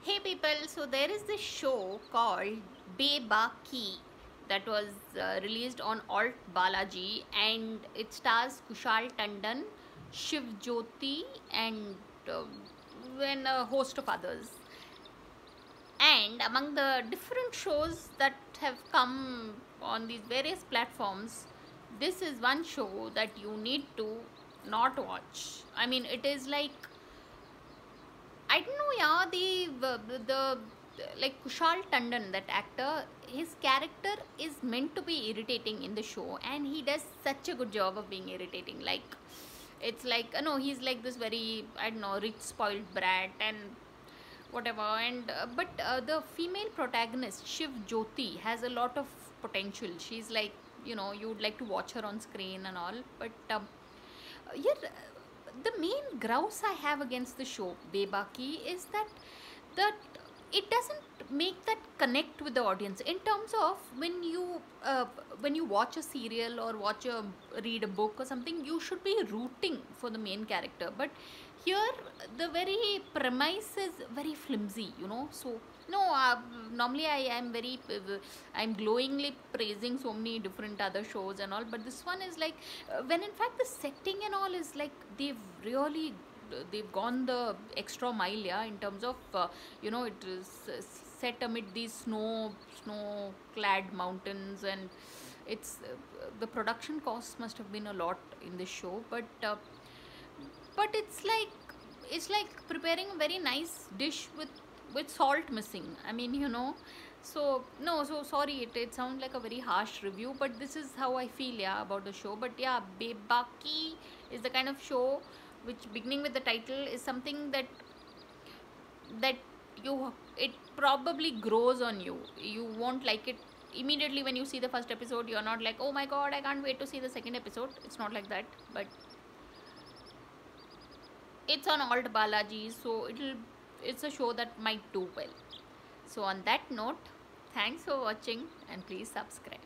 Hey people, so there is this show called Bebaki that was released on Alt Balaji, and it stars Kushal Tandon, Shiv Jyoti, and when a host of others. And among the different shows that have come on these various platforms, this is one show that you need to not watch. I mean, it is like I don't know, yeah. The like Kushal Tandon, that actor, his character is meant to be irritating in the show, and he does such a good job of being irritating. Like, it's like no, he's like this very I don't know rich spoiled brat and whatever. And the female protagonist Shiv Jyoti has a lot of potential. She's like you'd like to watch her on screen and all, but yeah, the main grouse I have against the show Bebaki is that it doesn't make that connect with the audience in terms of when you watch a serial or read a book or something, you should be rooting for the main character. But here the very premise is very flimsy. So no, normally I am very I'm glowingly praising so many different other shows and all, but this one is like when in fact the setting and all is like they've gone the extra mile, yeah, in terms of it is set amid these snow clad mountains, and it's the production costs must have been a lot in this show, but it's like preparing a very nice dish with salt missing. I mean, so no, so sorry, it sounds like a very harsh review, but this is how I feel, yeah, about the show. But yeah, Bebaki is the kind of show which, beginning with the title, is something that it probably grows on you. You won't like it immediately when you see the first episode. You're not like, oh my god, I can't wait to see the second episode. It's not like that, but it's on Alt Balaji, so it's a show that might do well. So on that note, thanks for watching and please subscribe.